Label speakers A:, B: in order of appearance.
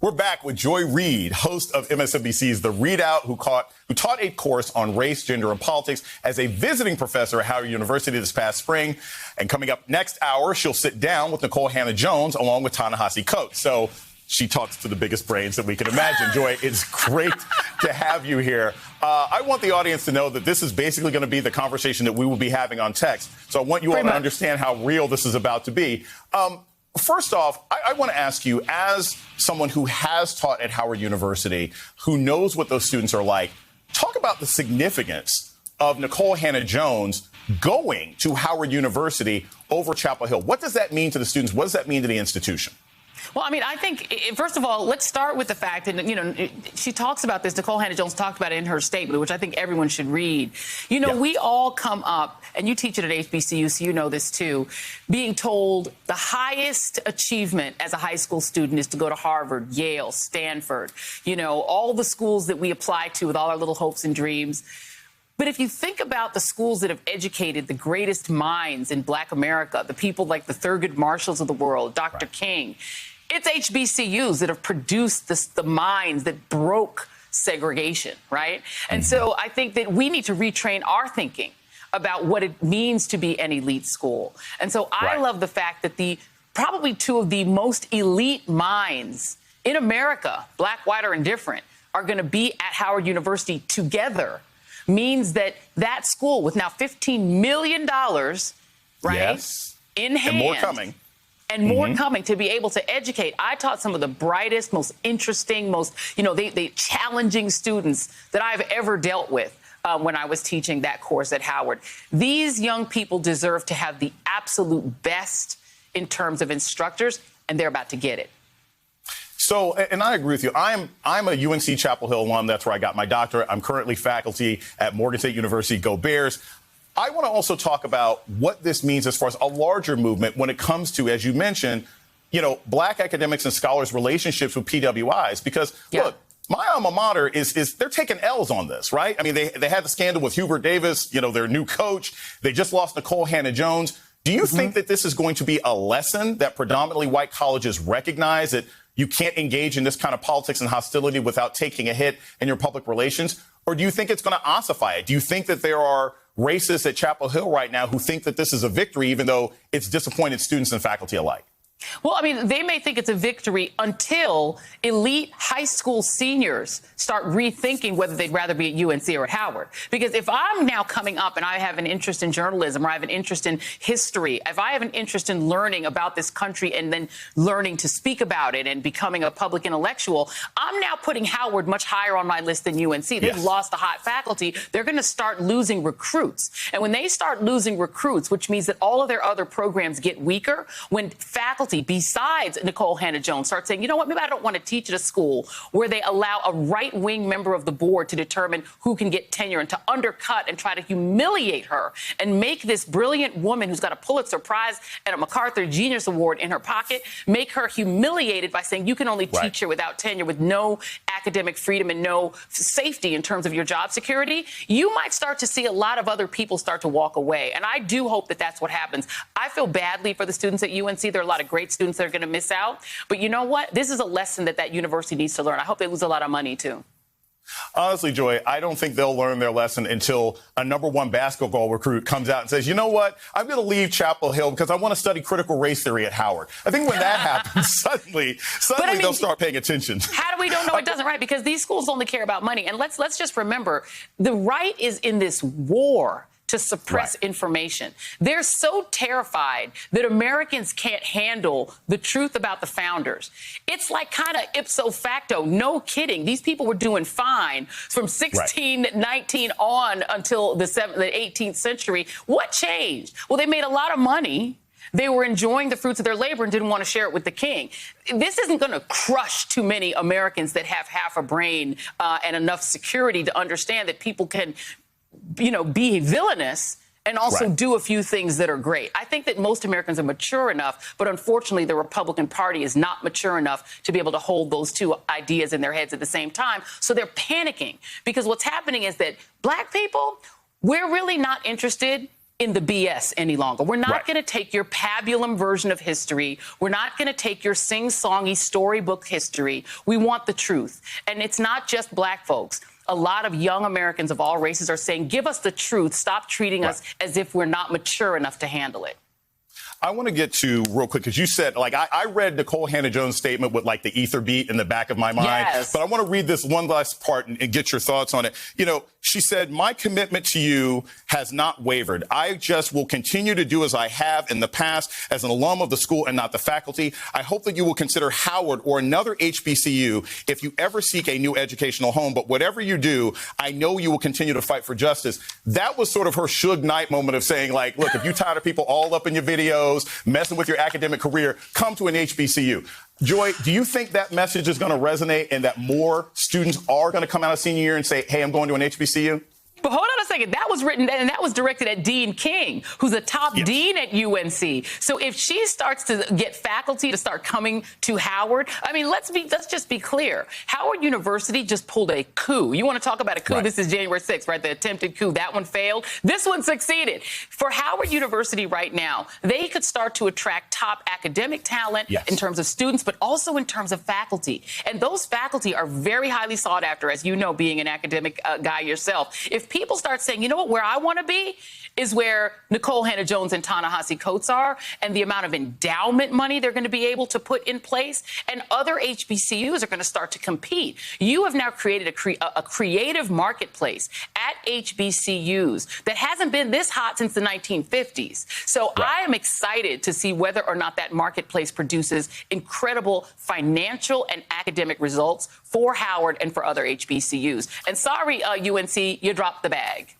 A: We're back with Joy Reid, host of MSNBC's The Readout, who taught a course on race, gender, and politics as a visiting professor at Howard University this past spring. And coming up next hour, she'll sit down with Nikole Hannah-Jones along with Ta-Nehisi Coates. So she talks to the biggest brains that we can imagine. Joy, it's great to have you here. I want the audience to know that this is basically going to be the conversation that we will be having on text. So I want you all to understand how real this is about to be. First off, I want to ask you, as someone who has taught at Howard University, who knows what those students are like, talk about the significance of Nikole Hannah-Jones going to Howard University over Chapel Hill. What does that mean to the students? What does that mean to the institution?
B: Well, I mean, I think, first of all, let's start with the fact that, you know, she talks about this. Nikole Hannah-Jones talked about it in her statement, which I think everyone should read. You know, we all come up, and you teach it at HBCU, so you know this too, being told the highest achievement as a high school student is to go to Harvard, Yale, Stanford, you know, all the schools that we apply to with all our little hopes and dreams. But if you think about the schools that have educated the greatest minds in Black America, the people like the Thurgood Marshalls of the world, Dr. King, it's HBCUs that have produced the minds that broke segregation, right? And so I think that we need to retrain our thinking about what it means to be an elite school. And so I love the fact that probably two of the most elite minds in America, Black, white, or indifferent, are going to be at Howard University together. Means that that school, with now $15 million, in hand, and more coming. And more coming to be able to educate. I taught some of the brightest, most interesting, most, you know, they challenging students that I've ever dealt with when I was teaching that course at Howard. These young people deserve to have the absolute best in terms of instructors, and they're about to get it.
A: So, and I agree with you. I'm a UNC Chapel Hill alum. That's where I got my doctorate. I'm currently faculty at Morgan State University. Go Bears. I want to also talk about what this means as far as a larger movement when it comes to, as you mentioned, you know, Black academics and scholars' relationships with PWIs. Because, look, my alma mater is they're taking L's on this, right? I mean, they had the scandal with Hubert Davis, you know, their new coach. They just lost Nikole Hannah-Jones. Do you think that this is going to be a lesson that predominantly white colleges recognize, that you can't engage in this kind of politics and hostility without taking a hit in your public relations? Or do you think it's going to ossify it? Do you think that there are racists at Chapel Hill right now who think that this is a victory, even though it's disappointed students and faculty alike?
B: Well, I mean, they may think it's a victory until elite high school seniors start rethinking whether they'd rather be at UNC or at Howard. Because if I'm now coming up and I have an interest in journalism, or I have an interest in history, if I have an interest in learning about this country and then learning to speak about it and becoming a public intellectual, I'm now putting Howard much higher on my list than UNC. They've lost the hot faculty. They're going to start losing recruits. And when they start losing recruits, which means that all of their other programs get weaker, when faculty besides Nikole Hannah-Jones start saying, you know what, maybe I don't want to teach at a school where they allow a right-wing member of the board to determine who can get tenure and to undercut and try to humiliate her and make this brilliant woman who's got a Pulitzer Prize and a MacArthur Genius Award in her pocket, make her humiliated by saying you can only teach here without tenure, with no academic freedom and no safety in terms of your job security. You might start to see a lot of other people start to walk away. And I do hope that that's what happens. I feel badly for the students at UNC. There are a lot of great students that are going to miss out. But you know what? This is a lesson that university needs to learn. I hope they lose a lot of money, too.
A: Honestly, Joy, I don't think they'll learn their lesson until a #1 basketball recruit comes out and says, you know what, I'm going to leave Chapel Hill because I want to study critical race theory at Howard. I think when that happens, suddenly they'll start paying attention.
B: How do we don't know it doesn't, right? Because these schools only care about money. And let's just remember, the right is in this war to suppress information. They're so terrified that Americans can't handle the truth about the founders. It's like kind of ipso facto, no kidding. These people were doing fine from 1619 on until the 18th century. What changed? Well, they made a lot of money. They were enjoying the fruits of their labor and didn't want to share it with the king. This isn't going to crush too many Americans that have half a brain and enough security to understand that people can, you know, be villainous and also do a few things that are great. I think that most Americans are mature enough, but unfortunately the Republican Party is not mature enough to be able to hold those two ideas in their heads at the same time. So they're panicking because what's happening is that Black people, we're really not interested in the BS any longer. We're not
A: Right.
B: going to take your pabulum version of history. We're not going to take your sing-songy storybook history. We want the truth. And it's not just black folks. A lot of young Americans of all races are saying, give us the truth. Stop treating us as if we're not mature enough to handle it.
A: I want to get to real quick, because you said, like, I read Nikole Hannah-Jones' statement with, like, the ether beat in the back of my mind.
B: Yes.
A: But I want to read this one last part and get your thoughts on it. You know, she said, my commitment to you has not wavered. I just will continue to do as I have in the past as an alum of the school and not the faculty. I hope that you will consider Howard or another HBCU if you ever seek a new educational home. But whatever you do, I know you will continue to fight for justice. That was sort of her Suge Knight moment of saying, like, look, if you're tired of people all up in your videos, messing with your academic career, come to an HBCU. Joy, do you think that message is going to resonate and that more students are going to come out of senior year and say, hey, I'm going to an HBCU?
B: But hold on a second. That was written and that was directed at Dean King, who's a top dean at UNC. So if she starts to get faculty to start coming to Howard, I mean, let's just be clear. Howard University just pulled a coup. You want to talk about a coup?
A: Right.
B: This is January 6th, right? The attempted coup. That one failed. This one succeeded. For Howard University right now, they could start to attract top academic talent in terms of students, but also in terms of faculty. And those faculty are very highly sought after, as you know, being an academic guy yourself. If people start saying, you know what, where I want to be is where Nikole Hannah-Jones and Ta-Nehisi Coates are, and the amount of endowment money they're going to be able to put in place, and other HBCUs are going to start to compete. You have now created a creative marketplace at HBCUs that hasn't been this hot since the 1950s. So I am excited to see whether or not that marketplace produces incredible financial and academic results for Howard and for other HBCUs. And sorry, UNC, you dropped the bag.